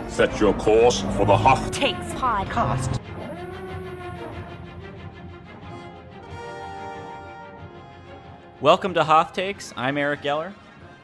Set your course for the Hoth Takes podcast. Welcome to Hoth Takes. I'm Eric Geller.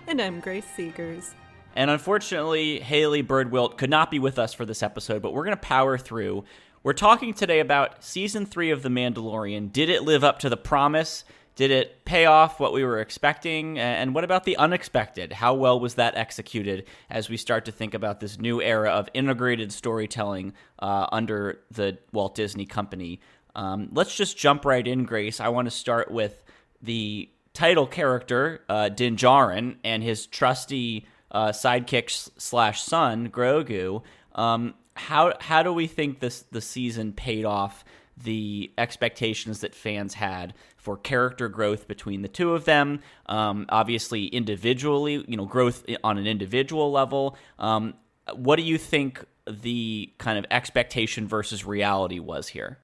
And I'm Grace Seegers. And unfortunately, Haley Birdwilt could not be with us for this episode, but we're going to power through. We're talking today about Season 3 of The Mandalorian. Did it live up to the promise? Did it pay off what we were expecting? And what about the unexpected? How well was that executed as we start to think about this new era of integrated storytelling under the Walt Disney Company? Let's just jump right in, Grace. I want to start with the title character, Din Djarin, and his trusty sidekick / son, Grogu. How do we think the season paid off the expectations that fans had for character growth between the two of them? Obviously, individually, growth on an individual level. What do you think the kind of expectation versus reality was here?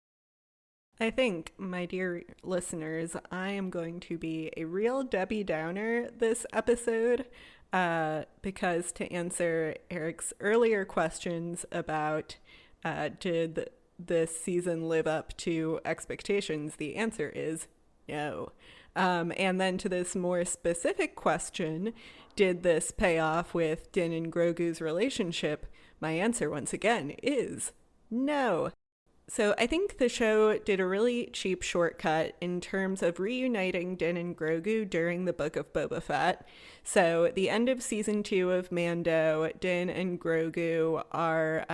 I think, my dear listeners, I am going to be a real Debbie Downer this episode because to answer Eric's earlier questions about did this season live up to expectations, the answer is no. And then to this more specific question, did this pay off with Din and Grogu's relationship? My answer once again is no. So I think the show did a really cheap shortcut in terms of reuniting Din and Grogu during the Book of Boba Fett. So at the end of season 2 of Mando, Din and Grogu are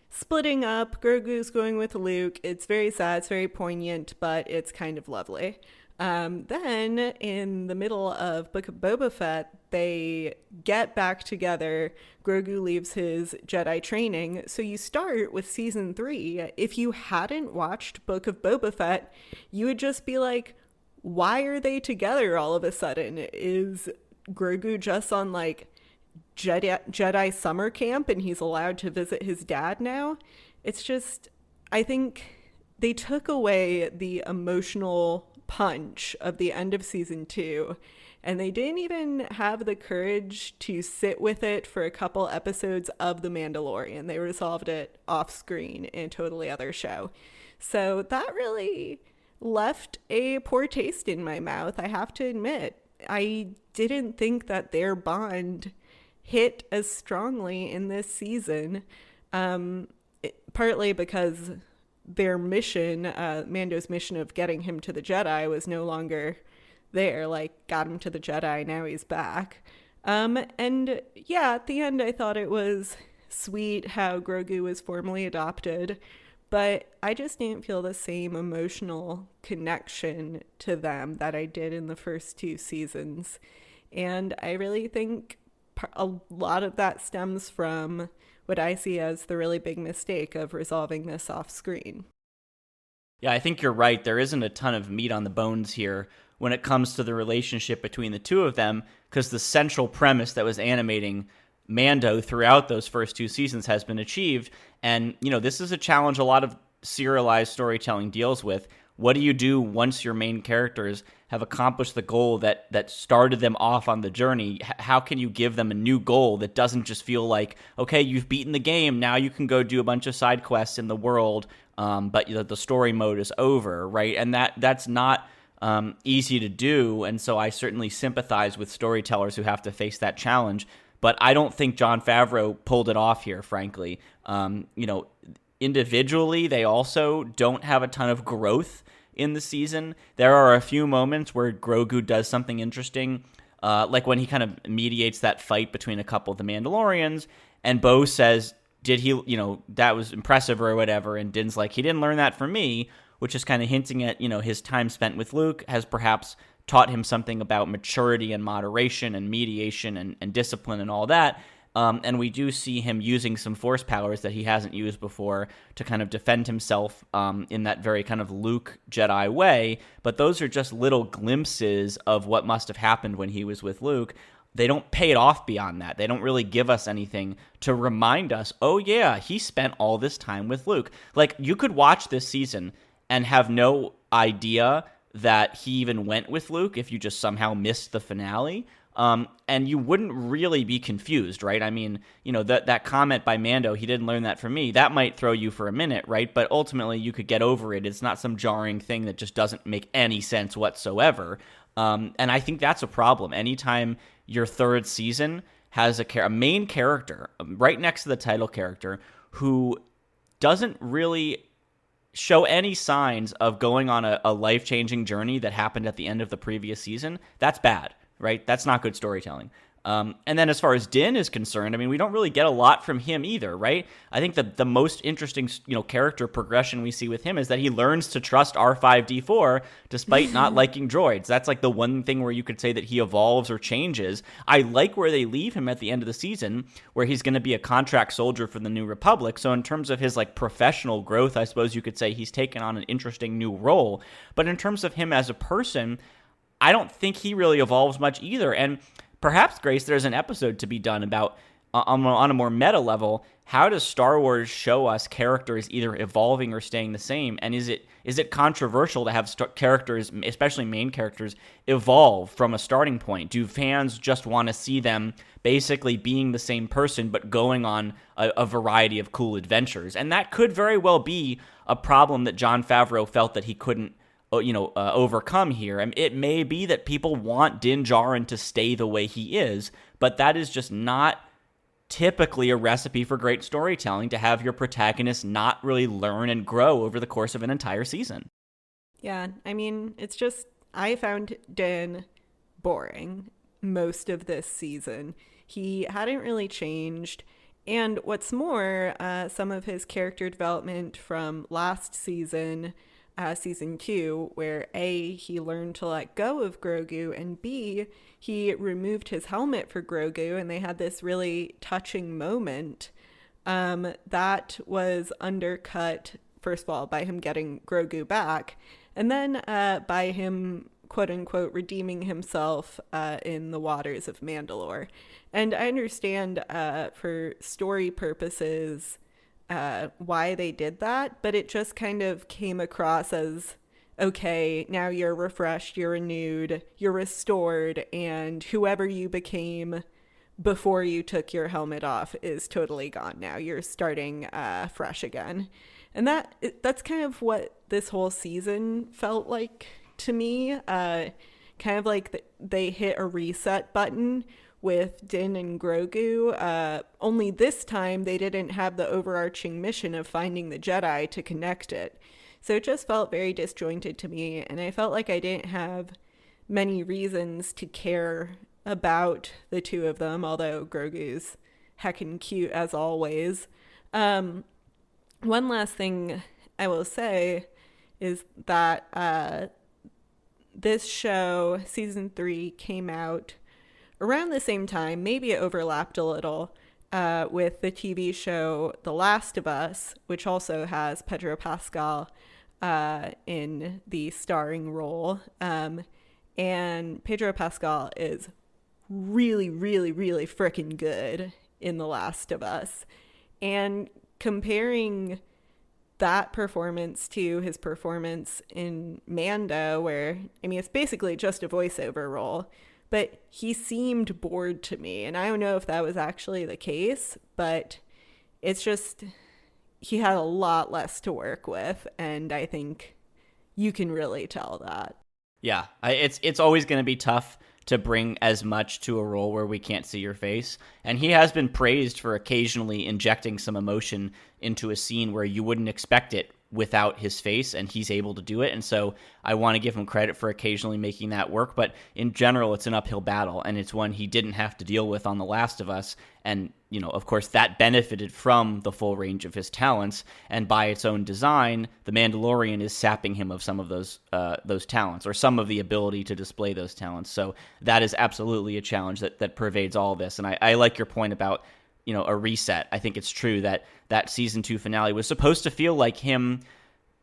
splitting up. Grogu's going with Luke. It's very sad, it's very poignant, but it's kind of lovely. Then in the middle of Book of Boba Fett, they get back together. Grogu leaves his Jedi training. So you start with season 3. If you hadn't watched Book of Boba Fett, you would just be like, why are they together all of a sudden? Is Grogu just on like Jedi summer camp and he's allowed to visit his dad now? It's just, I think they took away the emotional punch of the end of season 2, and they didn't even have the courage to sit with it for a couple episodes of The Mandalorian. They resolved it off screen in a totally other show. So that really left a poor taste in my mouth, I have to admit. I didn't think that their bond hit as strongly in this season, partly because their mission, Mando's mission of getting him to the Jedi, was no longer there. Like, got him to the Jedi, now he's back. And yeah, at the end I thought it was sweet how Grogu was formally adopted, but I just didn't feel the same emotional connection to them that I did in the first 2 seasons. And I really think a lot of that stems from what I see as the really big mistake of resolving this off screen. Yeah, I think you're right. There isn't a ton of meat on the bones here when it comes to the relationship between the two of them, because the central premise that was animating Mando throughout those first 2 seasons has been achieved. And, this is a challenge a lot of serialized storytelling deals with. What do you do once your main characters have accomplished the goal that started them off on the journey? How can you give them a new goal that doesn't just feel like, okay, you've beaten the game, now you can go do a bunch of side quests in the world, but the story mode is over, right? And that's not easy to do, and so I certainly sympathize with storytellers who have to face that challenge. But I don't think Jon Favreau pulled it off here, frankly. Individually, they also don't have a ton of growth in the season. There are a few moments where Grogu does something interesting, like when he kind of mediates that fight between a couple of the Mandalorians, and Bo says, did he, that was impressive or whatever, and Din's like, he didn't learn that from me, which is kind of hinting at, his time spent with Luke has perhaps taught him something about maturity and moderation and mediation and discipline and all that. And we do see him using some force powers that he hasn't used before to kind of defend himself in that very kind of Luke Jedi way. But those are just little glimpses of what must have happened when he was with Luke. They don't pay it off beyond that. They don't really give us anything to remind us, oh yeah, he spent all this time with Luke. Like, you could watch this season and have no idea that he even went with Luke if you just somehow missed the finale. And you wouldn't really be confused, right? I mean, that comment by Mando, he didn't learn that from me, that might throw you for a minute, right? But ultimately, you could get over it. It's not some jarring thing that just doesn't make any sense whatsoever. And I think that's a problem. Anytime your third season has a main character right next to the title character who doesn't really show any signs of going on a life-changing journey that happened at the end of the previous season, that's bad. Right? That's not good storytelling. And then as far as Din is concerned, I mean, we don't really get a lot from him either, right? I think the most interesting, character progression we see with him is that he learns to trust R5-D4 despite not liking droids. That's like the one thing where you could say that he evolves or changes. I like where they leave him at the end of the season, where he's going to be a contract soldier for the New Republic. So in terms of his like professional growth, I suppose you could say he's taken on an interesting new role. But in terms of him as a person, I don't think he really evolves much either. And perhaps, Grace, there's an episode to be done about, on a more meta level, how does Star Wars show us characters either evolving or staying the same? And is it controversial to have characters, especially main characters, evolve from a starting point? Do fans just want to see them basically being the same person but going on a variety of cool adventures? And that could very well be a problem that Jon Favreau felt that he couldn't overcome here. I mean, it may be that people want Din Djarin to stay the way he is, but that is just not typically a recipe for great storytelling, to have your protagonist not really learn and grow over the course of an entire season. Yeah, I mean, it's just, I found Din boring most of this season. He hadn't really changed. And what's more, some of his character development from last season, season 2, where A, he learned to let go of Grogu, and B, he removed his helmet for Grogu, and they had this really touching moment that was undercut, first of all, by him getting Grogu back, and then by him, quote-unquote, redeeming himself in the waters of Mandalore. And I understand for story purposes why they did that, but it just kind of came across as, okay, now you're refreshed, you're renewed, you're restored, and whoever you became before you took your helmet off is totally gone now. You're starting fresh again. And that's kind of what this whole season felt like to me. Kind of like they hit a reset button with Din and Grogu, only this time they didn't have the overarching mission of finding the Jedi to connect it. So it just felt very disjointed to me, and I felt like I didn't have many reasons to care about the two of them, although Grogu's heckin' cute as always. One last thing I will say is that this show, season 3, came out around the same time. Maybe it overlapped a little with the TV show The Last of Us, which also has Pedro Pascal in the starring role. And Pedro Pascal is really, really, really freaking good in The Last of Us. And comparing that performance to his performance in Mando, where, I mean, it's basically just a voiceover role, but he seemed bored to me. And I don't know if that was actually the case, but it's just, he had a lot less to work with. And I think you can really tell that. Yeah, it's always going to be tough to bring as much to a role where we can't see your face. And he has been praised for occasionally injecting some emotion into a scene where you wouldn't expect it without his face, and he's able to do it. And so I want to give him credit for occasionally making that work. But in general, it's an uphill battle, and it's one he didn't have to deal with on The Last of Us. And, you know, of course, that benefited from the full range of his talents. And by its own design, The Mandalorian is sapping him of some of those talents, or some of the ability to display those talents. So that is absolutely a challenge that pervades all this. And I like your point about, you know, a reset. I think it's true that season 2 finale was supposed to feel like him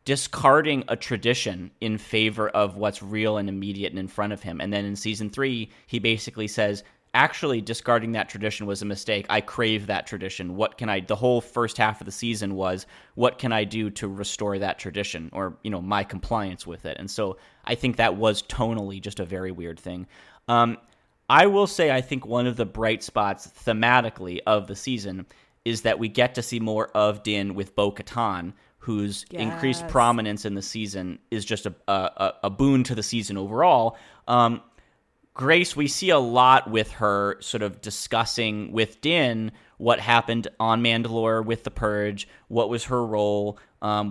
discarding a tradition in favor of what's real and immediate and in front of him. And then in season 3, he basically says, actually discarding that tradition was a mistake. I crave that tradition. The whole first half of the season was, what can I do to restore that tradition, or, my compliance with it? And so I think that was tonally just a very weird thing. I will say, I think one of the bright spots thematically of the season is that we get to see more of Din with Bo-Katan, whose increased prominence in the season is just a boon to the season overall. Grace, we see a lot with her sort of discussing with Din what happened on Mandalore with the Purge, what was her role.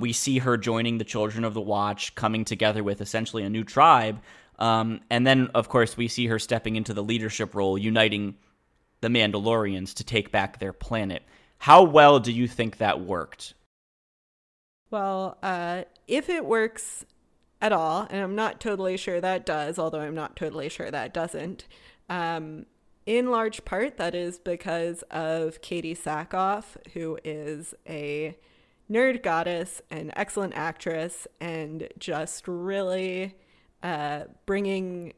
We see her joining the Children of the Watch, coming together with essentially a new tribe. And then, of course, we see her stepping into the leadership role, uniting the Mandalorians to take back their planet. How well do you think that worked? Well, if it works at all, and I'm not totally sure that does, although I'm not totally sure that doesn't, in large part that is because of Katie Sackhoff, who is a nerd goddess, an excellent actress, and just really bringing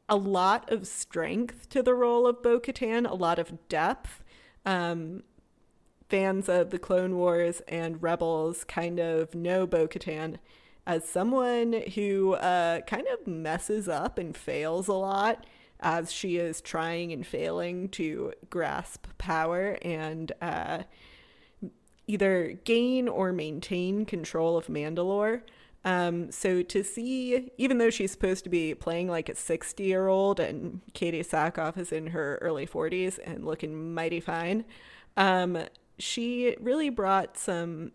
a lot of strength to the role of Bo-Katan, a lot of depth. Fans of the Clone Wars and Rebels kind of know Bo-Katan as someone who kind of messes up and fails a lot as she is trying and failing to grasp power and either gain or maintain control of Mandalore. So to see, even though she's supposed to be playing like a 60-year-old and Katie Sackhoff is in her early 40s and looking mighty fine, she really brought some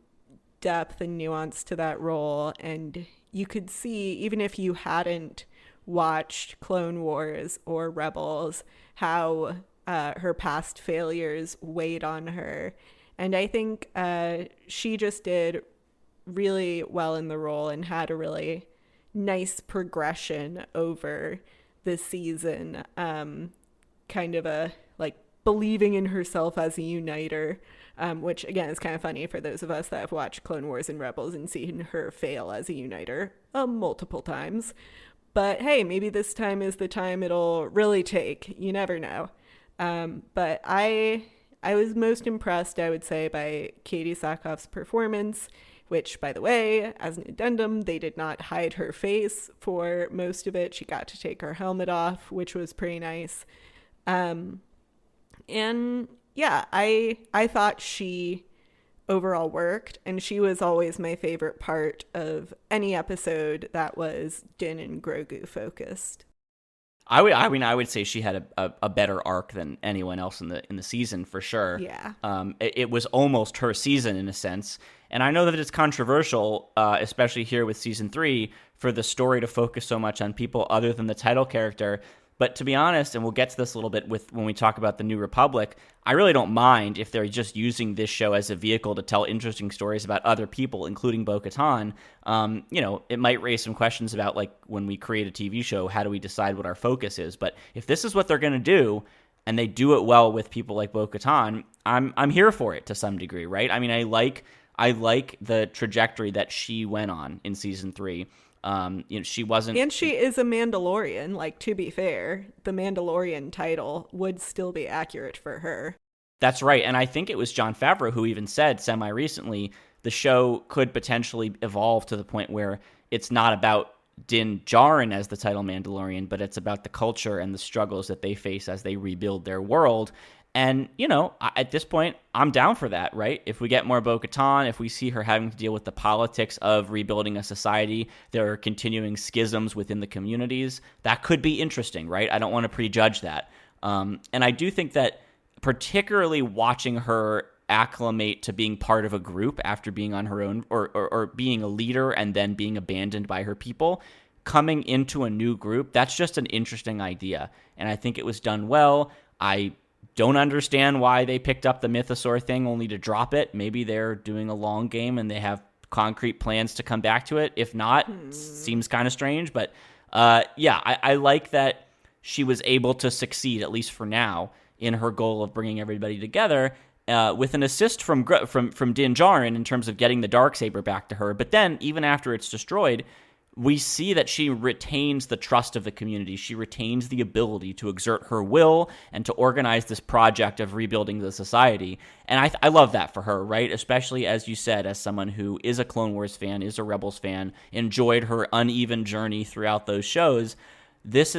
depth and nuance to that role, and you could see, even if you hadn't watched Clone Wars or Rebels, how her past failures weighed on her. And I think she just did really well in the role and had a really nice progression over the season, kind of a like believing in herself as a uniter, which again is kind of funny for those of us that have watched Clone Wars and Rebels and seen her fail as a uniter multiple times. But hey, maybe this time is the time it'll really take. You never know. But I was most impressed, I would say, by Katie Sackhoff's performance, which, by the way, as an addendum, they did not hide her face for most of it. She got to take her helmet off, which was pretty nice. And yeah, I thought she overall worked, and she was always my favorite part of any episode that was Din and Grogu focused. I would say she had a better arc than anyone else in the season, for sure. Yeah. It was almost her season in a sense, and I know that it's controversial, especially here with season 3, for the story to focus so much on people other than the title character. But to be honest, and we'll get to this a little bit when we talk about the New Republic, I really don't mind if they're just using this show as a vehicle to tell interesting stories about other people, including Bo-Katan. It might raise some questions about, like, when we create a TV show, how do we decide what our focus is? But if this is what they're going to do, and they do it well with people like Bo-Katan, I'm here for it to some degree, right? I mean, I like the trajectory that she went on in season 3. She wasn't, and she is a Mandalorian. Like, to be fair, the Mandalorian title would still be accurate for her. That's right. And I think it was Jon Favreau who even said semi-recently the show could potentially evolve to the point where it's not about Din Djarin as the title Mandalorian, but it's about the culture and the struggles that they face as they rebuild their world. And, at this point, I'm down for that, right? If we get more Bo-Katan, if we see her having to deal with the politics of rebuilding a society, there are continuing schisms within the communities, that could be interesting, right? I don't want to prejudge that. And I do think that particularly watching her acclimate to being part of a group after being on her own or being a leader and then being abandoned by her people, coming into a new group, that's just an interesting idea. And I think it was done well. I don't understand why they picked up the Mythosaur thing only to drop it. Maybe they're doing a long game and they have concrete plans to come back to it. If not, seems kind of strange. But I like that she was able to succeed, at least for now, in her goal of bringing everybody together with an assist from Din Djarin in terms of getting the Darksaber back to her. But then, even after it's destroyed, we see that she retains the trust of the community. She retains the ability to exert her will and to organize this project of rebuilding the society. And I love that for her, right? Especially, as you said, as someone who is a Clone Wars fan, is a Rebels fan, enjoyed her uneven journey throughout those shows. This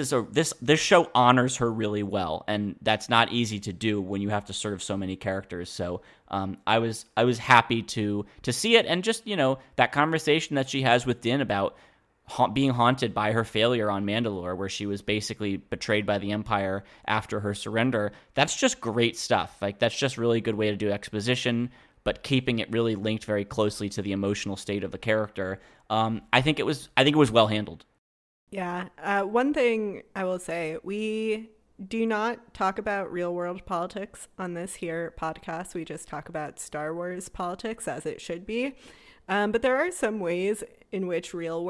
show honors her really well, and that's not easy to do when you have to serve so many characters. So I was happy to see it, and just, you know, that conversation that she has with Din about being haunted by her failure on Mandalore, where she was basically betrayed by the Empire after her surrender. That's just great stuff. Like, that's just really good way to do exposition, but keeping it really linked very closely to the emotional state of the character. I think it was well handled. Yeah. One thing I will say, we do not talk about real world politics on this here podcast. We just talk about Star Wars politics, as it should be. But there are some ways in which real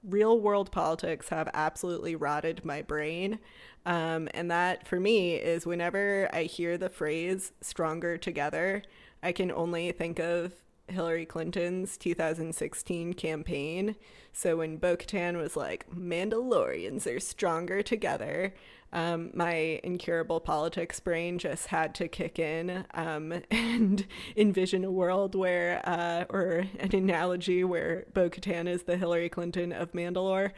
world politics have absolutely rotted my brain. And that, for me, is whenever I hear the phrase "stronger together," I can only think of Hillary Clinton's 2016 campaign. So when Bo-Katan was like, "Mandalorians are stronger together," my incurable politics brain just had to kick in and envision a world where, or an analogy where Bo-Katan is the Hillary Clinton of Mandalore,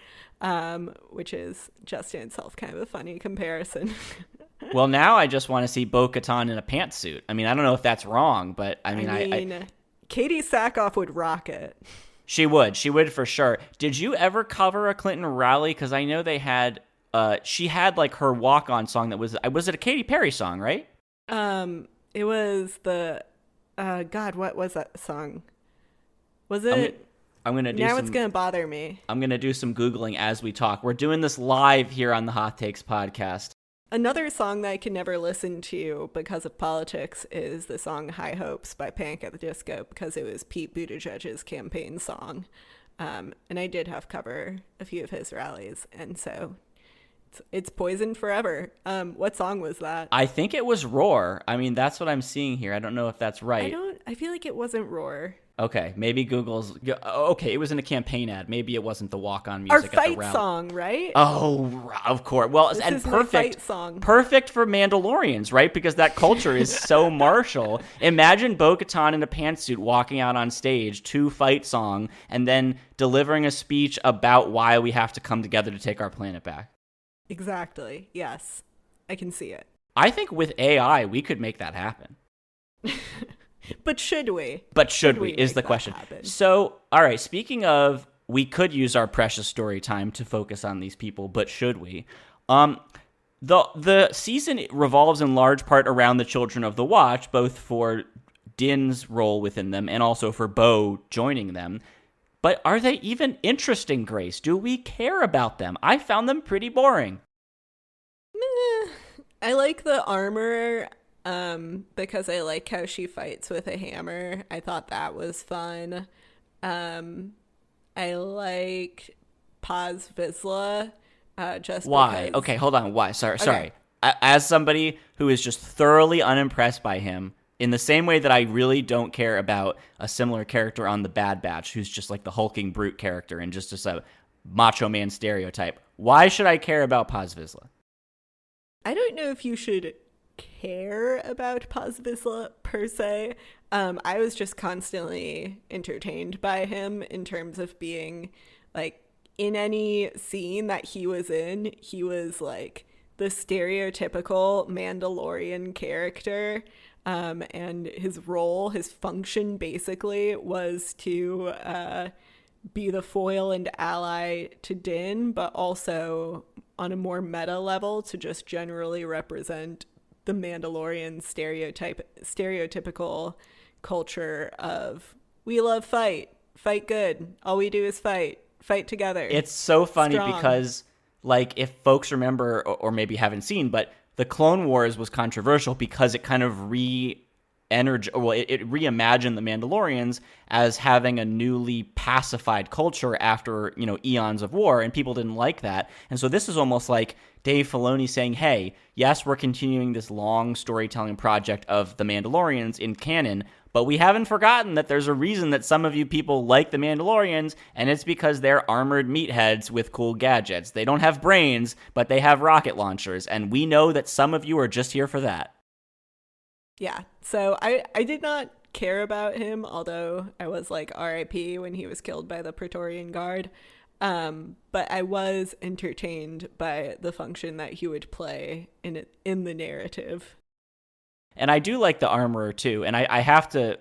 which is just in itself kind of a funny comparison. Well, now I just want to see Bo-Katan in a pantsuit. I mean, I don't know if that's wrong, but I mean, Katie Sackhoff would rock it. She would for sure. Did you ever cover a Clinton rally? Because I know they had, she had like her walk-on song that was it a Katy Perry song, right? It was the, God, what was that song? Was it? I'm gonna do. Now it's gonna bother me. I'm gonna do some Googling as we talk. We're doing this live here on the Hot Takes podcast. Another song that I can never listen to because of politics is the song "High Hopes" by Panic at the Disco, because it was Pete Buttigieg's campaign song. And I did cover a few of his rallies, and so it's poisoned forever. What song was that? I think it was Roar. I mean, that's what I'm seeing here. I don't know if that's right. I feel like it wasn't Roar. Okay, maybe Google's... Okay, it was in a campaign ad. Maybe it wasn't the walk-on music Our at the fight rally. song, right? Oh, of course. Well, this and is perfect. My fight song. Perfect for Mandalorians, right? Because that culture is so martial. Imagine Bo-Katan in a pantsuit walking out on stage to fight song and then delivering a speech about why we have to come together to take our planet back. Exactly. Yes. I can see it. I think with AI, we could make that happen. But should we? But should we is the question. So, all right, speaking of, we could use our precious story time to focus on these people, but should we? The season revolves in large part around the Children of the Watch, both for Din's role within them and also for Bo joining them. But are they even interesting, Grace? Do we care about them? I found them pretty boring. I like the armor. Because I like how she fights with a hammer. I thought that was fun. I like Paz Vizsla. Just why? because... Okay, hold on. Why? Sorry. As somebody who is just thoroughly unimpressed by him, in the same way that I really don't care about a similar character on The Bad Batch, who's just like the hulking brute character and just a macho man stereotype. Why should I care about Paz Vizsla? I don't know if you should care about Paz Vizsla per se. I was just constantly entertained by him in terms of being like, in any scene that he was in, he was like the stereotypical Mandalorian character. And his role, his function basically was to be the foil and ally to Din, but also on a more meta level to just generally represent the Mandalorian stereotypical culture of, we love fight good, all we do is fight together. It's so funny strong. because, like, if folks remember or maybe haven't seen, but the Clone Wars was controversial because it kind of it reimagined the Mandalorians as having a newly pacified culture after, eons of war, and people didn't like that. And so this is almost like Dave Filoni saying, hey, yes, we're continuing this long storytelling project of the Mandalorians in canon, but we haven't forgotten that there's a reason that some of you people like the Mandalorians, and it's because they're armored meatheads with cool gadgets. They don't have brains, but they have rocket launchers, and we know that some of you are just here for that. Yeah, so I did not care about him, although I was like RIP when he was killed by the Praetorian Guard. But I was entertained by the function that he would play in the narrative. And I do like the armorer too. And I have to,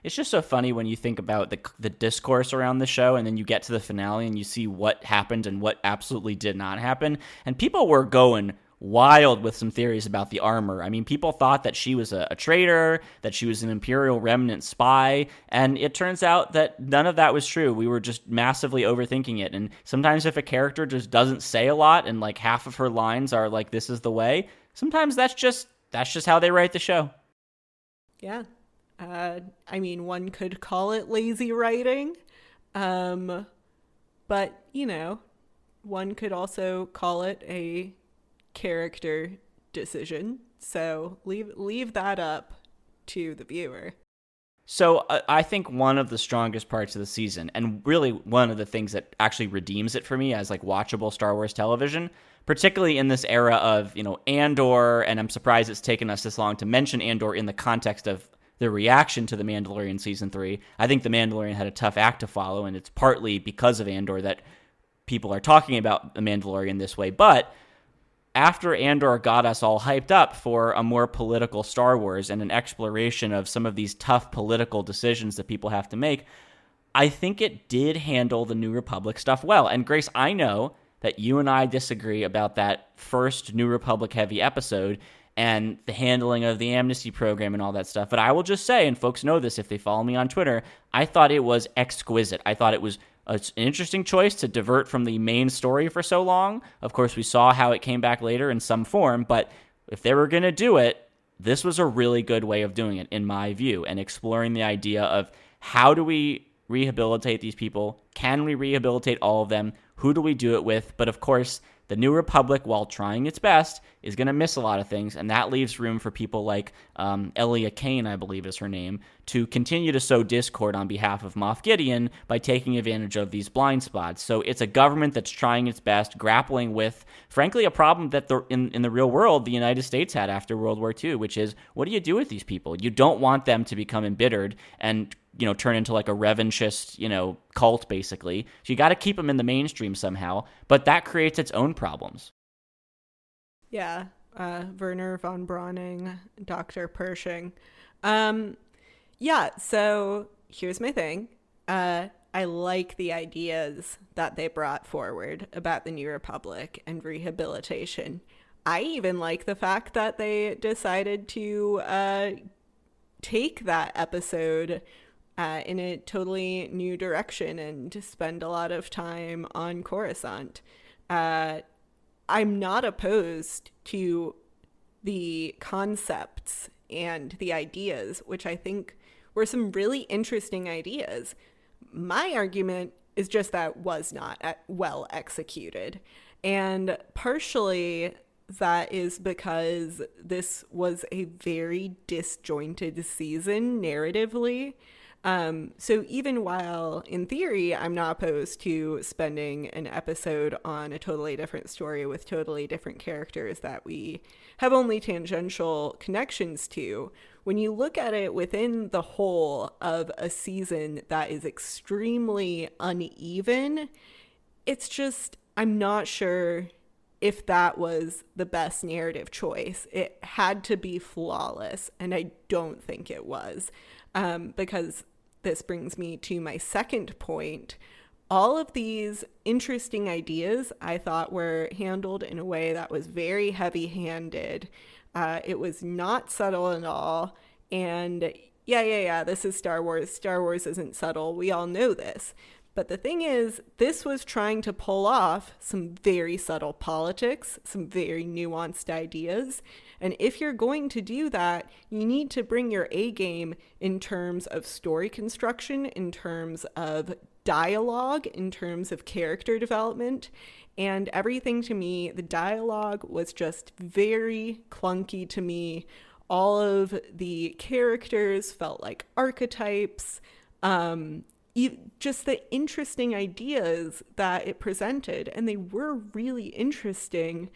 it's just so funny when you think about the discourse around the show, and then you get to the finale and you see what happened and what absolutely did not happen. And people were going wild with some theories about the armor. I mean, people thought that she was a traitor, that she was an Imperial Remnant spy, and it turns out that none of that was true. We were just massively overthinking it. And sometimes if a character just doesn't say a lot and like half of her lines are like, this is the way, sometimes that's just how they write the show. Yeah. I mean, one could call it lazy writing. But, one could also call it a character decision. So leave that up to the viewer. So I think one of the strongest parts of the season, and really one of the things that actually redeems it for me as like watchable Star Wars television, particularly in this era of, Andor, and I'm surprised it's taken us this long to mention Andor in the context of the reaction to The Mandalorian Season 3. I think The Mandalorian had a tough act to follow, and it's partly because of Andor that people are talking about The Mandalorian this way. But after Andor got us all hyped up for a more political Star Wars and an exploration of some of these tough political decisions that people have to make, I think it did handle the New Republic stuff well. And Grace, I know that you and I disagree about that first New Republic heavy episode and the handling of the amnesty program and all that stuff. But I will just say, and folks know this if they follow me on Twitter, I thought it was exquisite. I thought it was an interesting choice to divert from the main story for so long. Of course, we saw how it came back later in some form, but if they were going to do it, this was a really good way of doing it, in my view, and exploring the idea of how do we rehabilitate these people? Can we rehabilitate all of them? Who do we do it with? But of course, the New Republic, while trying its best, is going to miss a lot of things, and that leaves room for people like Elia Kane, I believe is her name, to continue to sow discord on behalf of Moff Gideon by taking advantage of these blind spots. So it's a government that's trying its best, grappling with, frankly, a problem that in the real world the United States had after World War II, which is, what do you do with these people? You don't want them to become embittered and turn into like a revanchist, cult, basically. So you got to keep them in the mainstream somehow, but that creates its own problems. Yeah, Werner von Brauning, Dr. Pershing. Yeah, so here's my thing. I like the ideas that they brought forward about the New Republic and rehabilitation. I even like the fact that they decided to take that episode in a totally new direction and to spend a lot of time on Coruscant. I'm not opposed to the concepts and the ideas, which I think were some really interesting ideas. My argument is just that was not well executed. And partially that is because this was a very disjointed season narratively. So even while in theory I'm not opposed to spending an episode on a totally different story with totally different characters that we have only tangential connections to, when you look at it within the whole of a season that is extremely uneven, it's just, I'm not sure if that was the best narrative choice. It had to be flawless, and I don't think it was, because this brings me to my second point. All of these interesting ideas I thought were handled in a way that was very heavy-handed. It was not subtle at all. And yeah, this is Star Wars. Star Wars isn't subtle. We all know this. But the thing is, this was trying to pull off some very subtle politics, some very nuanced ideas. And if you're going to do that, you need to bring your A game in terms of story construction, in terms of dialogue, in terms of character development. And everything to me, the dialogue was just very clunky to me. All of the characters felt like archetypes. Just the interesting ideas that it presented, and they were really interesting.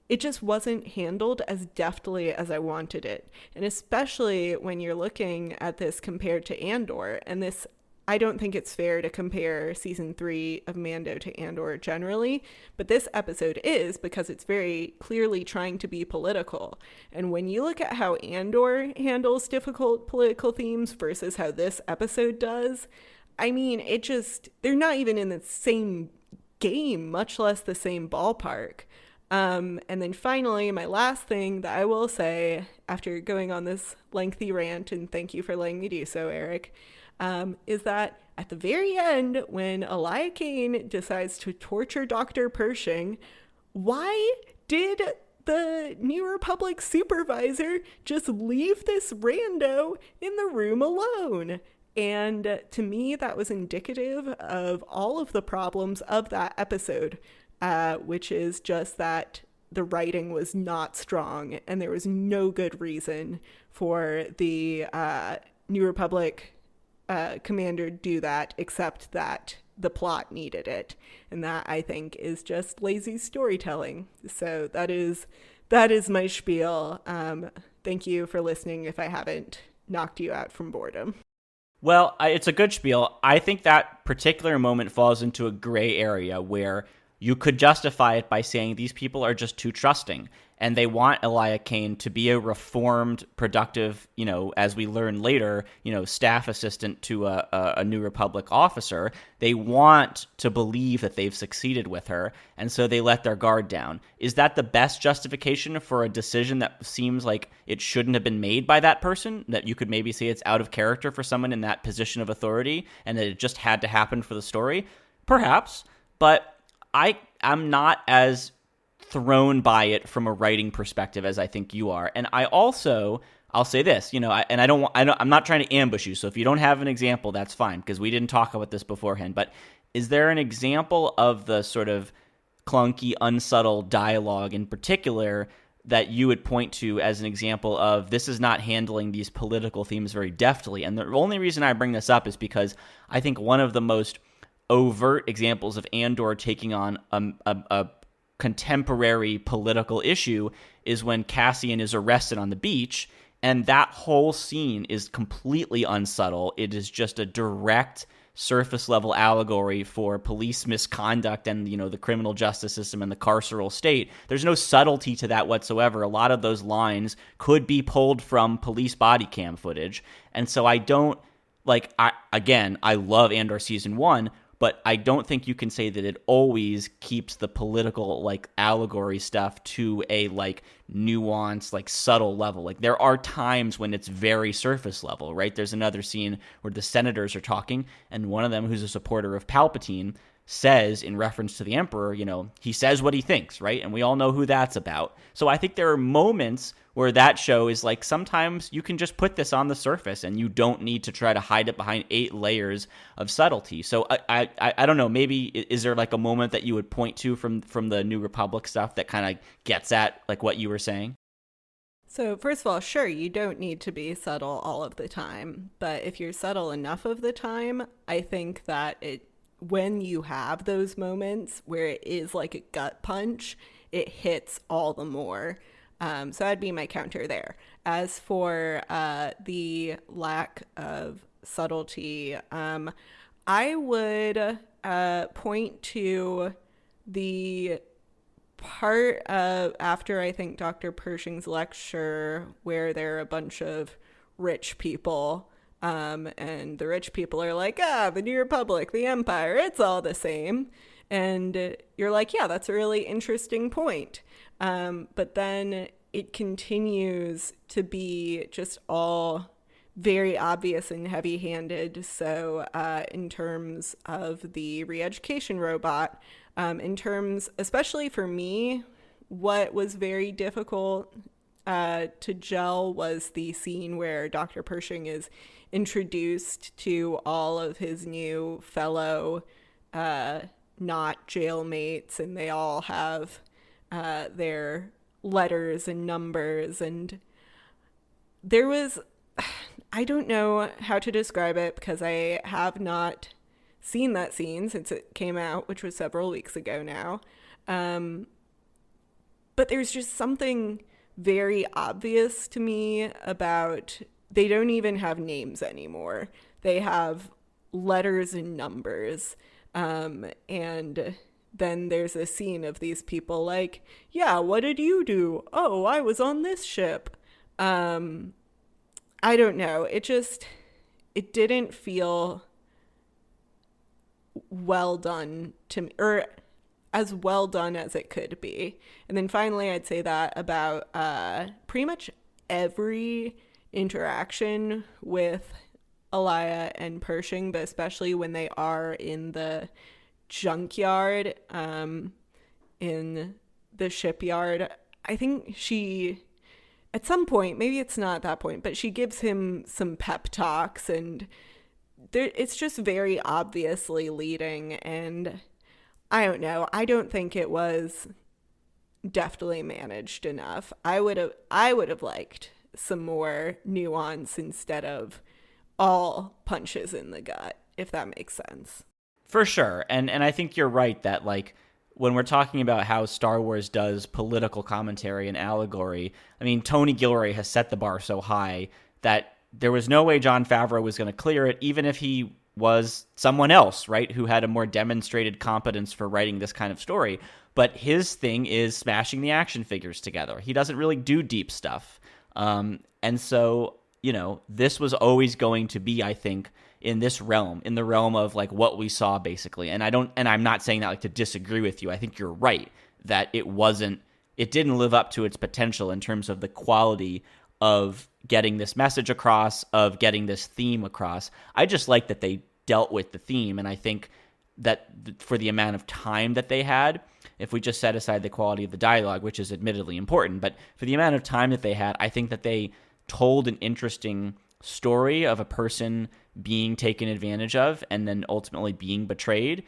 It just wasn't handled as deftly as I wanted it. And especially when you're looking at this compared to Andor, and this, I don't think it's fair to compare season 3 of Mando to Andor generally, but this episode is, because it's very clearly trying to be political. And when you look at how Andor handles difficult political themes versus how this episode does, I mean, they're not even in the same game, much less the same ballpark. And then finally, my last thing that I will say after going on this lengthy rant, and thank you for letting me do so, Eric, is that at the very end, when Elia Kane decides to torture Dr. Pershing, why did the New Republic supervisor just leave this rando in the room alone? And to me, that was indicative of all of the problems of that episode, which is just that the writing was not strong and there was no good reason for the New Republic commander to do that, except that the plot needed it. And that, I think, is just lazy storytelling. So that is my spiel. Thank you for listening if I haven't knocked you out from boredom. Well, it's a good spiel. I think that particular moment falls into a gray area where you could justify it by saying these people are just too trusting, and they want Elia Kane to be a reformed, productive, as we learn later, staff assistant to a New Republic officer. They want to believe that they've succeeded with her, and so they let their guard down. Is that the best justification for a decision that seems like it shouldn't have been made by that person? That you could maybe say it's out of character for someone in that position of authority, and that it just had to happen for the story? Perhaps, but I'm not as thrown by it from a writing perspective as I think you are. And I'll say this, I'm not trying to ambush you. So if you don't have an example, that's fine, because we didn't talk about this beforehand. But is there an example of the sort of clunky, unsubtle dialogue in particular that you would point to as an example of this is not handling these political themes very deftly? And the only reason I bring this up is because I think one of the most overt examples of Andor taking on a contemporary political issue is when Cassian is arrested on the beach, and that whole scene is completely unsubtle. It is just a direct surface level allegory for police misconduct and the criminal justice system and the carceral state. There's no subtlety to that whatsoever. A lot of those lines could be pulled from police body cam footage, and so I love Andor season 1, but I don't think you can say that it always keeps the political allegory stuff to a nuanced, subtle level. There are times when it's very surface level, right? There's another scene where the senators are talking, and one of them, who's a supporter of Palpatine, says, in reference to the Emperor, he says what he thinks, right? And we all know who that's about. So I think there are moments where that show is sometimes you can just put this on the surface and you don't need to try to hide it behind 8 layers of subtlety. So I don't know, maybe is there a moment that you would point to from the New Republic stuff that kind of gets at what you were saying? So first of all, sure, you don't need to be subtle all of the time, but if you're subtle enough of the time, I think that when you have those moments where it is like a gut punch, it hits all the more. So that'd be my counter there. As for the lack of subtlety, I would point to the part of after I think Dr. Pershing's lecture where there are a bunch of rich people, and the rich people are like, the New Republic, the Empire, it's all the same. And you're like, yeah, that's a really interesting point. But then it continues to be just all very obvious and heavy-handed. So in terms of the re-education robot, in terms, especially for me, what was very difficult to gel was the scene where Dr. Pershing is introduced to all of his new fellow not jailmates, and they all have their letters and numbers, and there was, I don't know how to describe it because I have not seen that scene since it came out, which was several weeks ago now. But there's just something very obvious to me about, they don't even have names anymore. They have letters and numbers. And then there's a scene of these people like, yeah, what did you do? Oh, I was on this ship. I don't know. It didn't feel well done to me, or as well done as it could be. And then finally, I'd say that about pretty much every interaction with Elia and Pershing, but especially when they are in the junkyard, in the shipyard. I think she, at some point, maybe it's not at that point, but she gives him some pep talks, and it's just very obviously leading, and I don't know. I don't think it was deftly managed enough. I would have liked some more nuance instead of all punches in the gut, if that makes sense. For sure. And I think you're right that, like, when we're talking about how Star Wars does political commentary and allegory, I mean, Tony Gilroy has set the bar so high that there was no way Jon Favreau was going to clear it, even if he was someone else, right, who had a more demonstrated competence for writing this kind of story. But his thing is smashing the action figures together. He doesn't really do deep stuff. And so, you know, this was always going to be, I think, in this realm, in the realm of like what we saw basically. And I'm not saying that like to disagree with you. I think you're right that it didn't live up to its potential in terms of the quality of getting this message across, of getting this theme across. I just like that they dealt with the theme. And I think that for the amount of time that they had, if we just set aside the quality of the dialogue, which is admittedly important, but for the amount of time that they had, I think that they told an interesting story of a person being taken advantage of and then ultimately being betrayed,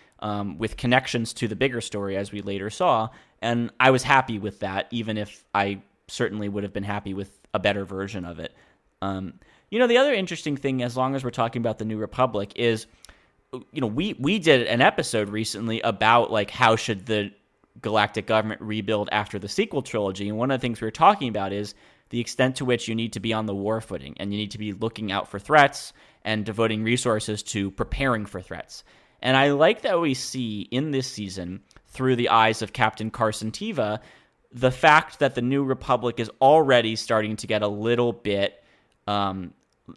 with connections to the bigger story, as we later saw. And I was happy with that, even if I certainly would have been happy with a better version of it. You know, the other interesting thing, as long as we're talking about the New Republic, is, you know, we did an episode recently about like how should the galactic government rebuild after the sequel trilogy, and one of the things we were talking about is the extent to which you need to be on the war footing and you need to be looking out for threats and devoting resources to preparing for threats. And I like that we see in this season, through the eyes of Captain Carson Teva, the fact that the New Republic is already starting to get a little bit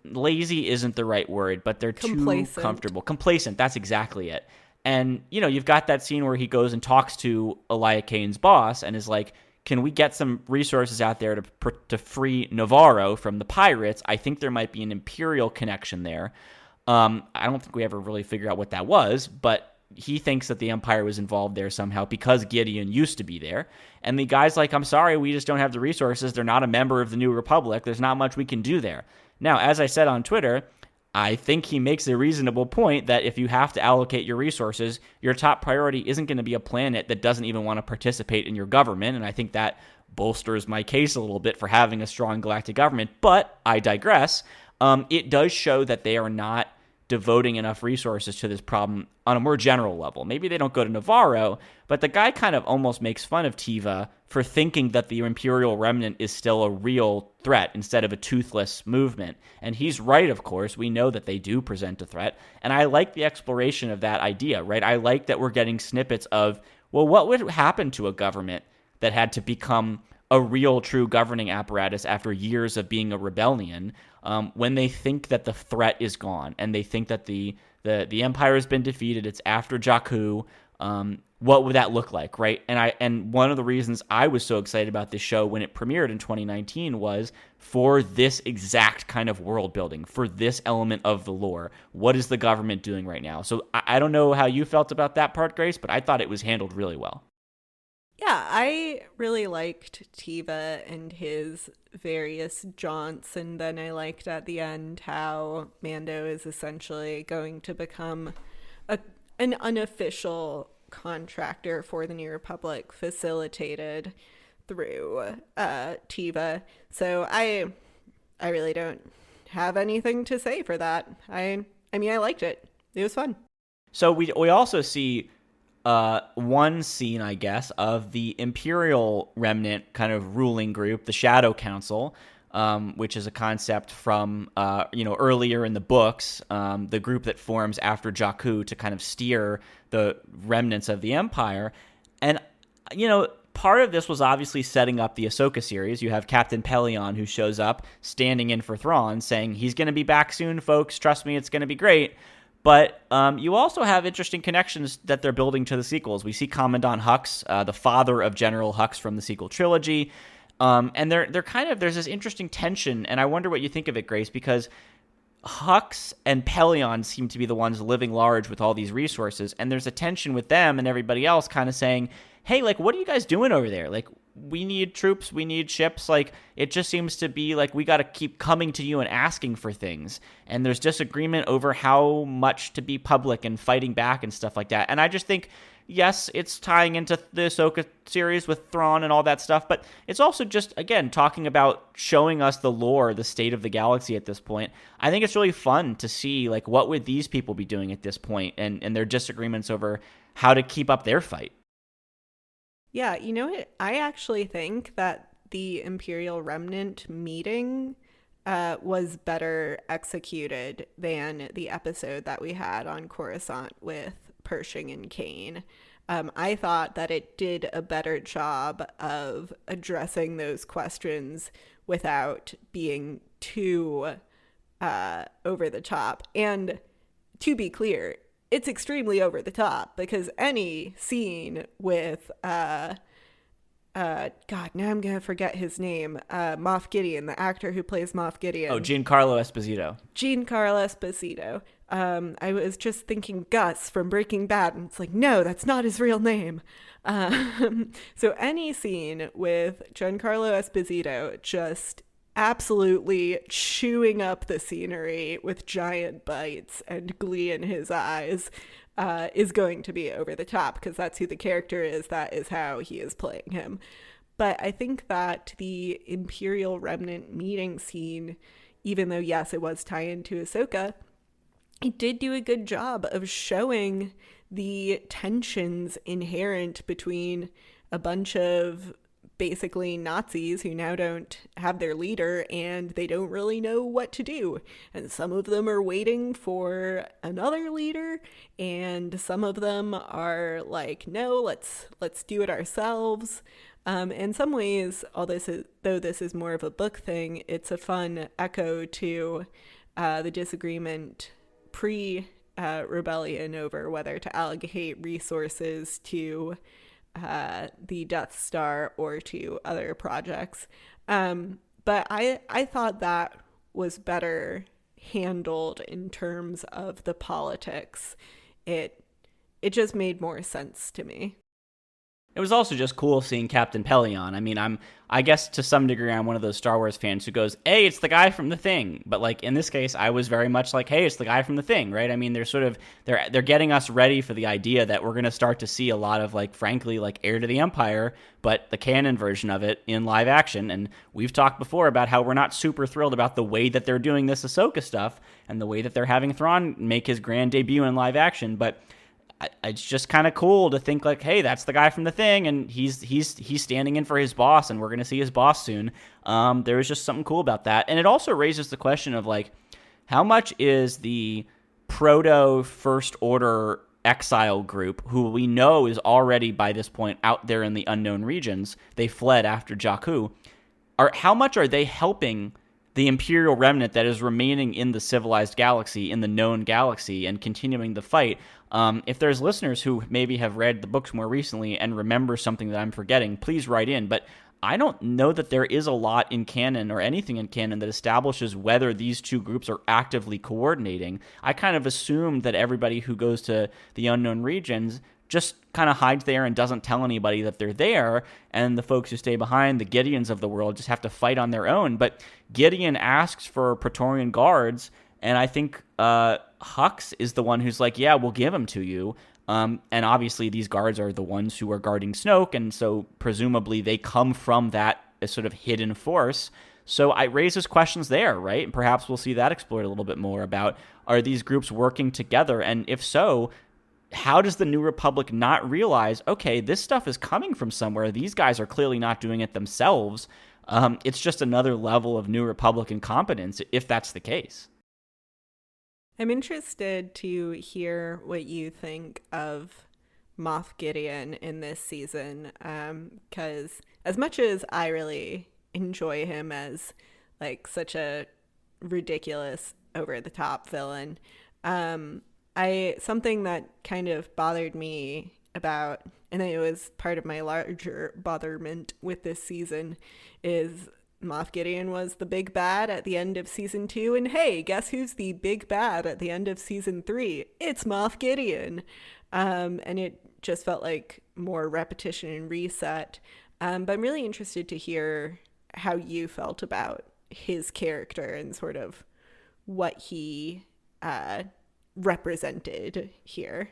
lazy isn't the right word, but they're too comfortable. Complacent, that's exactly it. And, you know, you've got that scene where he goes and talks to Elia Kane's boss and is like, can we get some resources out there to free Navarro from the pirates? I think there might be an Imperial connection there. I don't think we ever really figured out what that was, but he thinks that the Empire was involved there somehow because Gideon used to be there. And the guy's like, I'm sorry, we just don't have the resources. They're not a member of the New Republic. There's not much we can do there. Now, as I said on Twitter, I think he makes a reasonable point that if you have to allocate your resources, your top priority isn't going to be a planet that doesn't even want to participate in your government. And I think that bolsters my case a little bit for having a strong galactic government. But I digress. It does show that they are not devoting enough resources to this problem on a more general level. Maybe they don't go to Navarro, but the guy kind of almost makes fun of Teva for thinking that the Imperial Remnant is still a real threat instead of a toothless movement. And he's right, of course. We know that they do present a threat. And I like the exploration of that idea, right? I like that we're getting snippets of, well, what would happen to a government that had to become a real, true governing apparatus after years of being a rebellion, when they think that the threat is gone and they think that the Empire has been defeated, it's after Jakku, what would that look like, right? And one of the reasons I was so excited about this show when it premiered in 2019 was for this exact kind of world building, for this element of the lore. What is the government doing right now? So I don't know how you felt about that part, Grace, but I thought it was handled really well. Yeah, I really liked Tiva and his various jaunts, and then I liked at the end how Mando is essentially going to become an unofficial contractor for the New Republic, facilitated through Tiva. So I really don't have anything to say for that. I mean, I liked it. It was fun. So we also see one scene, I guess, of the Imperial Remnant kind of ruling group, the Shadow Council, which is a concept from earlier in the books, the group that forms after Jakku to kind of steer the remnants of the Empire. And part of this was obviously setting up the Ahsoka series. You have Captain Pelion, who shows up standing in for Thrawn, saying he's going to be back soon, folks. Trust me, it's going to be great. But you also have interesting connections that they're building to the sequels. We see Commandant Hux, the father of General Hux from the sequel trilogy. And they're kind of, there's this interesting tension, and I wonder what you think of it, Grace, because Hux and Pelion seem to be the ones living large with all these resources, and there's a tension with them and everybody else kind of saying, hey, like, what are you guys doing over there? Like, we need troops, we need ships. Like, it just seems to be like we got to keep coming to you and asking for things. And there's disagreement over how much to be public and fighting back and stuff like that. And I just think, yes, it's tying into the Ahsoka series with Thrawn and all that stuff, but it's also just, again, talking about showing us the lore, the state of the galaxy at this point. I think it's really fun to see, like, what would these people be doing at this point and their disagreements over how to keep up their fight. Yeah, you know what? I actually think that the Imperial Remnant meeting was better executed than the episode that we had on Coruscant with Pershing and Kane. I thought that it did a better job of addressing those questions without being too over the top. And to be clear, it's extremely over the top, because any scene with God, now I'm gonna forget his name, Moff Gideon, the actor who plays Moff Gideon. Oh, Giancarlo Esposito. I was just thinking Gus from Breaking Bad, and it's like, no, that's not his real name. So any scene with Giancarlo Esposito just absolutely chewing up the scenery with giant bites and glee in his eyes is going to be over the top, because that's who the character is. That is how he is playing him. But I think that the Imperial Remnant meeting scene, even though, yes, it was tie into Ahsoka, it did do a good job of showing the tensions inherent between a bunch of basically Nazis who now don't have their leader and they don't really know what to do. And some of them are waiting for another leader, and some of them are like, no, let's do it ourselves. In some ways, though this is more of a book thing, it's a fun echo to the disagreement pre-rebellion over whether to allocate resources to the Death Star or to other projects. But I thought that was better handled in terms of the politics. It just made more sense to me. It was also just cool seeing Captain Pelion. I mean, I guess to some degree I'm one of those Star Wars fans who goes, hey, it's the guy from The Thing. But like in this case, I was very much like, hey, it's the guy from The Thing, right? I mean, they're getting us ready for the idea that we're going to start to see a lot of, like, frankly, like Heir to the Empire, but the canon version of it in live action. And we've talked before about how we're not super thrilled about the way that they're doing this Ahsoka stuff and the way that they're having Thrawn make his grand debut in live action. But it's just kind of cool to think like, hey, that's the guy from The Thing, and he's standing in for his boss, and we're going to see his boss soon. There was just something cool about that. And it also raises the question of, like, how much is the proto First Order exile group, who we know is already by this point out there in the unknown regions, they fled after Jakku, how much are they helping the Imperial Remnant that is remaining in the civilized galaxy, in the known galaxy, and continuing the fight. If there's listeners who maybe have read the books more recently and remember something that I'm forgetting, please write in. But I don't know that there is a lot in canon or anything in canon that establishes whether these two groups are actively coordinating. I kind of assumed that everybody who goes to the unknown regions just kind of hides there and doesn't tell anybody that they're there, and the folks who stay behind, the Gideons of the world, just have to fight on their own. But Gideon asks for Praetorian guards, and I think Hux is the one who's like, yeah, we'll give them to you. And obviously these guards are the ones who are guarding Snoke, and so presumably they come from that sort of hidden force. So it raises questions there, right? And perhaps we'll see that explored a little bit more about, are these groups working together? And if so, how does the New Republic not realize, okay, this stuff is coming from somewhere. These guys are clearly not doing it themselves. It's just another level of New Republic incompetence, if that's the case. I'm interested to hear what you think of Moff Gideon in this season, because as much as I really enjoy him as like such a ridiculous, over-the-top villain, something that kind of bothered me about, and it was part of my larger botherment with this season, is Moff Gideon was the big bad at the end of season 2, and hey, guess who's the big bad at the end of season 3? It's Moff Gideon. And it just felt like more repetition and reset. But I'm really interested to hear how you felt about his character and sort of what he represented here.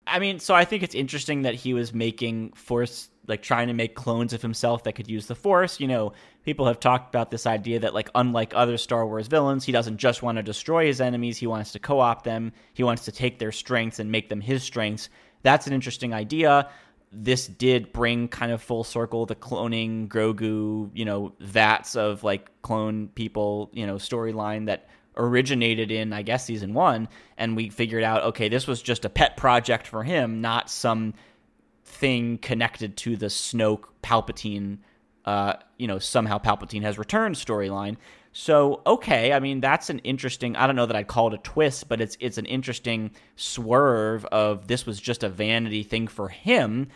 I mean, so I think it's interesting that he was making Force, like trying to make clones of himself that could use the Force. You know, people have talked about this idea that, like, unlike other Star Wars villains, he doesn't just want to destroy his enemies. He wants to co-opt them. He wants to take their strengths and make them his strengths. That's an interesting idea. This did bring kind of full circle the cloning Grogu, you know, vats of like clone people, you know, storyline that originated in, I guess, season 1, and we figured out, okay, this was just a pet project for him, not some thing connected to the Snoke Palpatine, you know, somehow Palpatine has returned storyline. So, okay, I mean, that's an interesting, I don't know that I'd call it a twist, but it's an interesting swerve of this was just a vanity thing for him.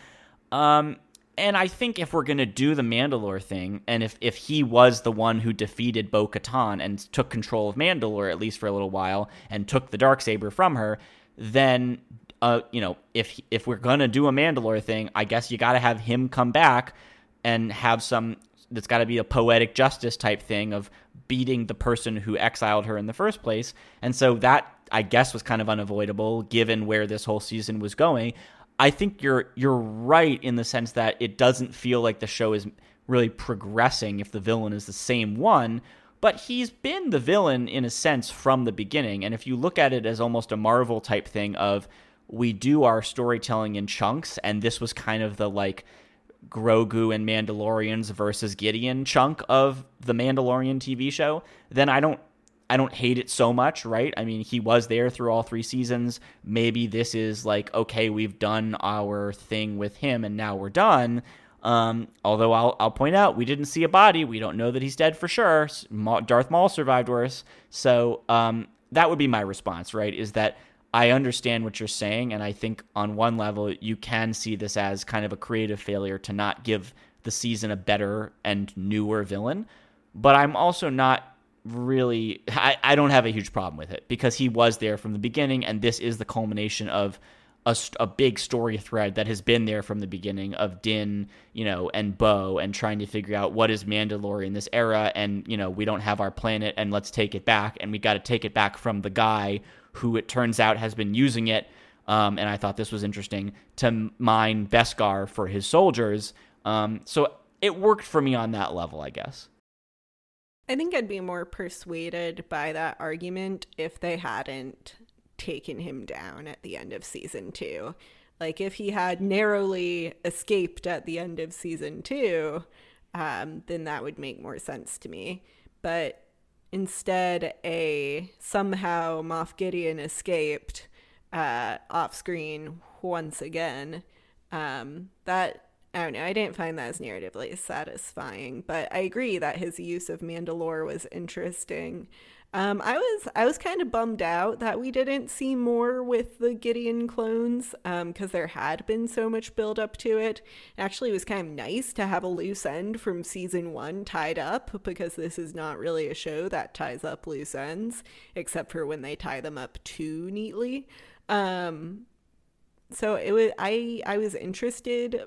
And I think if we're going to do the Mandalore thing, and if he was the one who defeated Bo-Katan and took control of Mandalore, at least for a little while, and took the Darksaber from her, then, you know, if we're going to do a Mandalore thing, I guess you got to have him come back and have some, that's got to be a poetic justice type thing of beating the person who exiled her in the first place. And so that, I guess, was kind of unavoidable given where this whole season was going. I think you're right in the sense that it doesn't feel like the show is really progressing if the villain is the same one, but he's been the villain in a sense from the beginning. And if you look at it as almost a Marvel type thing of, we do our storytelling in chunks, and this was kind of the like Grogu and Mandalorians versus Gideon chunk of the Mandalorian TV show, then I don't hate it so much, right? I mean, he was there through all 3 seasons. Maybe this is like, okay, we've done our thing with him and now we're done. Although I'll point out, we didn't see a body. We don't know that he's dead for sure. Darth Maul survived worse. So that would be my response, right? Is that I understand what you're saying, and I think on one level you can see this as kind of a creative failure to not give the season a better and newer villain. But I'm also not really, I don't have a huge problem with it because he was there from the beginning, and this is the culmination of a big story thread that has been there from the beginning of Din, you know, and Bo, and trying to figure out what is Mandalore in this era, and, you know, we don't have our planet, and let's take it back, and we got to take it back from the guy who it turns out has been using it, and I thought this was interesting, to mine Beskar for his soldiers. So it worked for me on that level, I guess. I think I'd be more persuaded by that argument if they hadn't taken him down at the end of season 2. Like, if he had narrowly escaped at the end of season 2, then that would make more sense to me. But instead, somehow Moff Gideon escaped off screen once again. That I don't know. I didn't find that as narratively satisfying, but I agree that his use of Mandalore was interesting. I was kind of bummed out that we didn't see more with the Gideon clones, because there had been so much build up to it. Actually, it was kind of nice to have a loose end from season 1 tied up, because this is not really a show that ties up loose ends, except for when they tie them up too neatly. So I was interested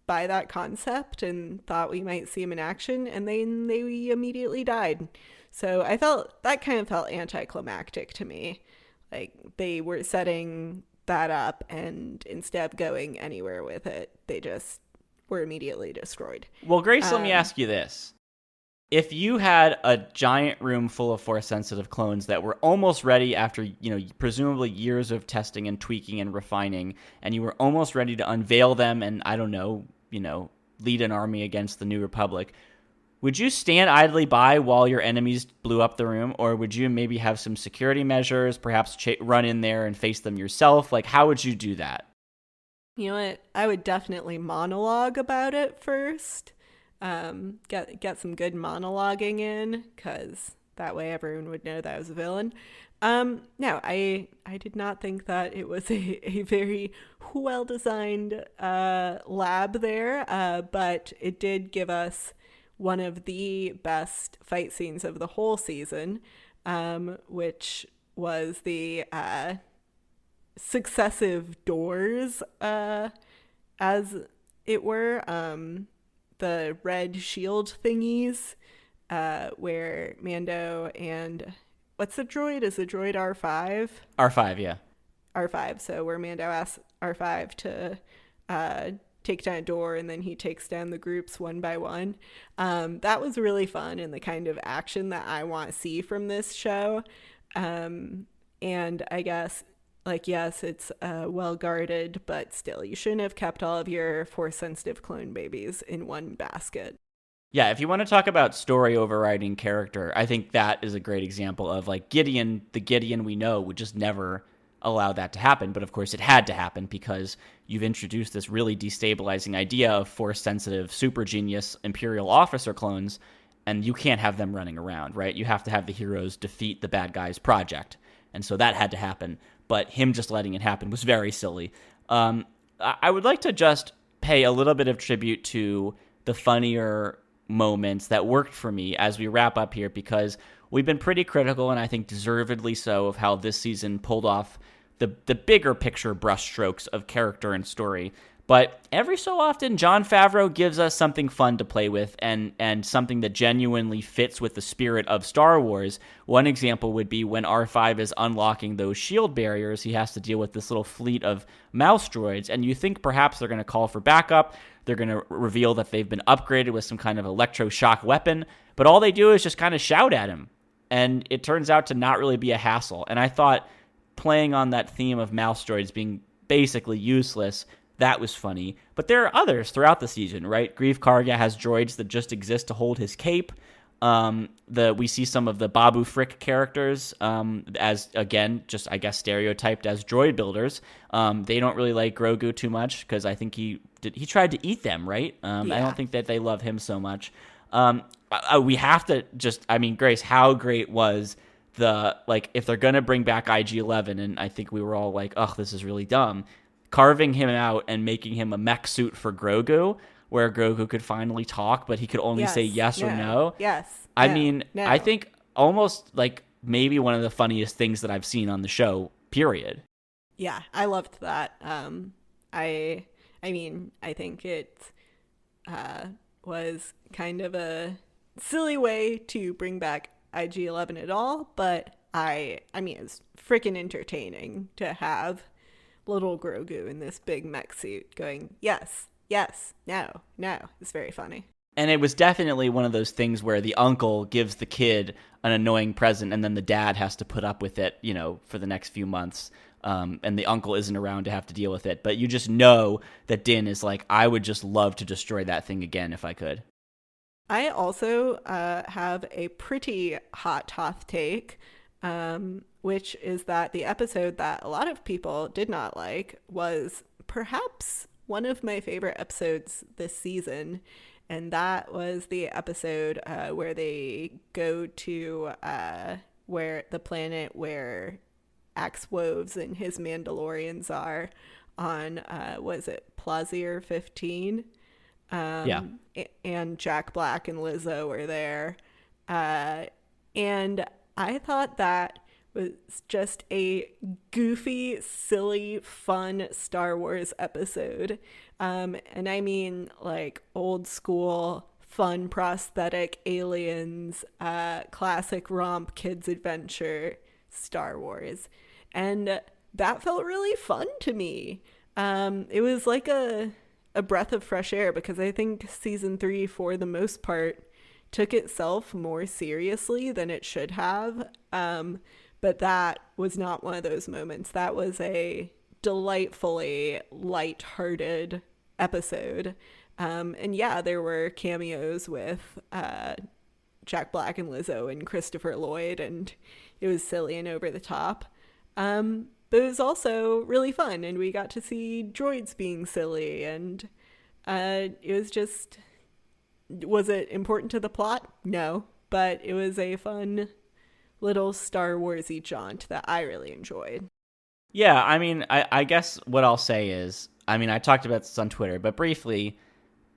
by that concept and thought we might see him in action, and then they immediately died. So I felt that kind of felt anticlimactic to me. Like they were setting that up, and instead of going anywhere with it, they just were immediately destroyed. Well, Grace, let me ask you this. If you had a giant room full of Force-sensitive clones that were almost ready after, presumably years of testing and tweaking and refining, and you were almost ready to unveil them and, I don't know, lead an army against the New Republic, would you stand idly by while your enemies blew up the room, or would you maybe have some security measures, perhaps run in there and face them yourself? Like, how would you do that? You know what? I would definitely monologue about it first. Get some good monologuing in, because that way everyone would know that I was a villain. No, I did not think that it was a very well-designed lab there, but it did give us one of the best fight scenes of the whole season, which was the successive doors, as it were, the red shield thingies, where Mando and what's the droid? Is the droid R5? R5, yeah. R5. So where Mando asks R5 to take down a door, and then he takes down the groups one by one. That was really fun, and the kind of action that I want to see from this show. And I guess, yes, it's well guarded, but still, you shouldn't have kept all of your Force-sensitive clone babies in one basket. Yeah, if you want to talk about story overriding character, I think that is a great example of Gideon, the Gideon we know would just never allow that to happen. But of course it had to happen because you've introduced this really destabilizing idea of Force-sensitive, super genius Imperial officer clones, and you can't have them running around, right? You have to have the heroes defeat the bad guys' project. And so that had to happen. But him just letting it happen was very silly. I would like to just pay a little bit of tribute to the funnier moments that worked for me as we wrap up here, because we've been pretty critical, and I think deservedly so, of how this season pulled off the bigger picture brushstrokes of character and story. But every so often, Jon Favreau gives us something fun to play with and something that genuinely fits with the spirit of Star Wars. One example would be when R5 is unlocking those shield barriers, he has to deal with this little fleet of mouse droids, and you think perhaps they're going to call for backup. They're going to reveal that they've been upgraded with some kind of electroshock weapon, but all they do is just kind of shout at him. And it turns out to not really be a hassle. And I thought playing on that theme of mouse droids being basically useless, that was funny. But there are others throughout the season, right? Greef Karga has droids that just exist to hold his cape. We see some of the Babu Frick characters as, again, just, I guess, stereotyped as droid builders. They don't really like Grogu too much because I think he tried to eat them, right? I don't think that they love him so much. We have to Grace, how great was if they're going to bring back IG-11, and I think we were all like, oh, this is really dumb, carving him out and making him a mech suit for Grogu, where Grogu could finally talk, but he could only say yes or no. Yes. No. I think almost maybe one of the funniest things that I've seen on the show, period. Yeah, I loved that. I think it was kind of a silly way to bring back IG-11 at all, but it's freaking entertaining to have little Grogu in this big mech suit going, yes, no. It's very funny. And it was definitely one of those things where the uncle gives the kid an annoying present and then the dad has to put up with it, for the next few months. And the uncle isn't around to have to deal with it. But you just know that Din is like, I would just love to destroy that thing again if I could. I also have a pretty hot Hoth take, which is that the episode that a lot of people did not like was perhaps one of my favorite episodes this season. And that was the episode where they go to where the planet where Axe Woves and his Mandalorians are on, was it Plazier 15? Yeah. And Jack Black and Lizzo were there. And I thought that was just a goofy, silly, fun Star Wars episode. And I mean like old school, fun prosthetic aliens, classic romp kids adventure Star Wars. And that felt really fun to me. It was like a breath of fresh air because I think season 3, for the most part, took itself more seriously than it should have. But that was not one of those moments. That was a delightfully lighthearted episode. And yeah, there were cameos with Jack Black and Lizzo and Christopher Lloyd, and it was silly and over the top. But it was also really fun, and we got to see droids being silly, and it was just... Was it important to the plot? No, but it was a fun little Star Warsy jaunt that I really enjoyed. Yeah, I mean, I guess what I'll say is, I mean, I talked about this on Twitter, but briefly,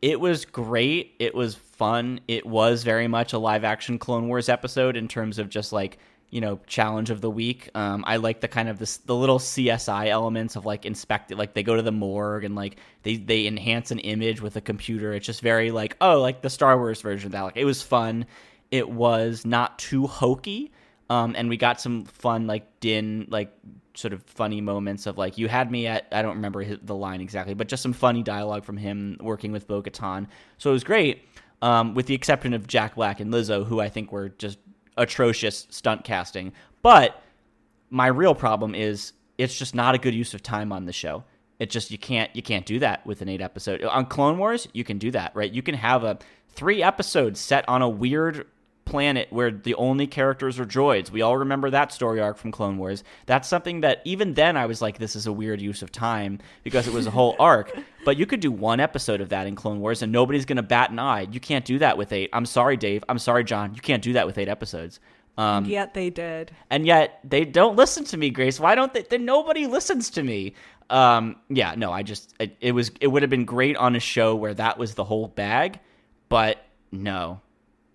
it was great. It was fun. It was very much a live-action Clone Wars episode in terms of just, like, you know, challenge of the week. I like the kind of the little CSI elements of, like, inspect it. Like, they go to the morgue and, like, they enhance an image with a computer. It's just very, like, oh, like the Star Wars version of that. Like, it was fun. It was not too hokey. And we got some fun, like, Din, like, sort of funny moments of, like, you had me at, I don't remember the line exactly, but just some funny dialogue from him working with Bo-Katan. So it was great, with the exception of Jack Black and Lizzo, who I think were just atrocious stunt casting. But my real problem is it's just not a good use of time on the show. It just, you can't do that with an 8 episode. On Clone Wars, you can do that, right? You can have a 3 episodes set on a weird planet where the only characters are droids. We all remember that story arc from Clone Wars. That's something that even then I was like, this is a weird use of time because it was a whole arc. But you could do 1 episode of that in Clone Wars and nobody's going to bat an eye. You can't do that with 8. I'm sorry, Dave. I'm sorry, John. You can't do that with 8 episodes. And yet they did. And yet they don't listen to me, Grace. Why don't they? Then nobody listens to me. Yeah, no, it would have been great on a show where that was the whole bag, but no.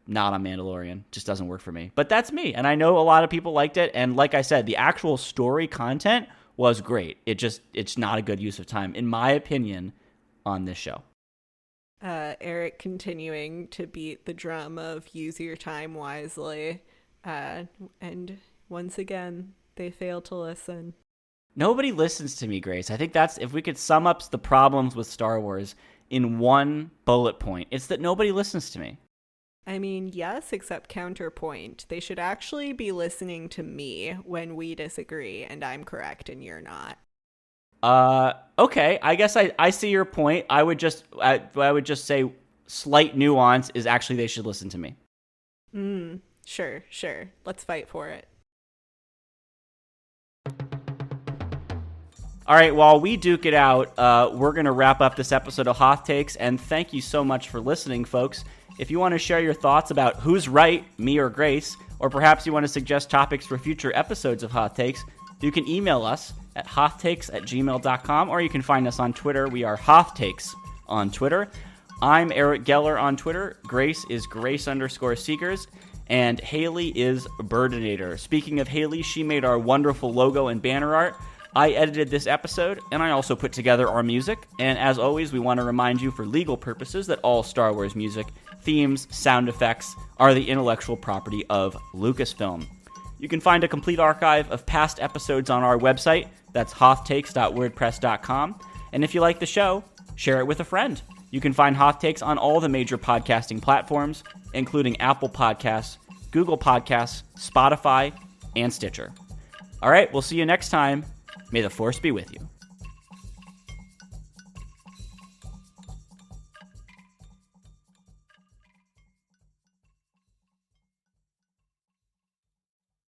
Not on Mandalorian. Just doesn't work for me. But that's me. And I know a lot of people liked it. And like I said, the actual story content was great. It's not a good use of time, in my opinion, on this show. Eric continuing to beat the drum of use your time wisely. And once again, they fail to listen. Nobody listens to me, Grace. I think that's, if we could sum up the problems with Star Wars in one bullet point, it's that nobody listens to me. I mean, yes, except counterpoint. They should actually be listening to me when we disagree and I'm correct and you're not. Okay. I guess I see your point. I would just say slight nuance is actually they should listen to me. Sure. Let's fight for it. All right, while we duke it out, we're going to wrap up this episode of Hoth Takes, and thank you so much for listening, folks. If you want to share your thoughts about who's right, me or Grace, or perhaps you want to suggest topics for future episodes of Hoth Takes, you can email us at hothtakes@gmail.com, or you can find us on Twitter. We are Hoth Takes on Twitter. I'm Eric Geller on Twitter. Grace is Grace_Seekers, and Haley is Birdinator. Speaking of Haley, she made our wonderful logo and banner art. I edited this episode, and I also put together our music. And as always, we want to remind you for legal purposes that all Star Wars music, themes, sound effects are the intellectual property of Lucasfilm. You can find a complete archive of past episodes on our website. That's hothtakes.wordpress.com. And if you like the show, share it with a friend. You can find Hoth Takes on all the major podcasting platforms, including Apple Podcasts, Google Podcasts, Spotify, and Stitcher. All right, we'll see you next time. May the Force be with you.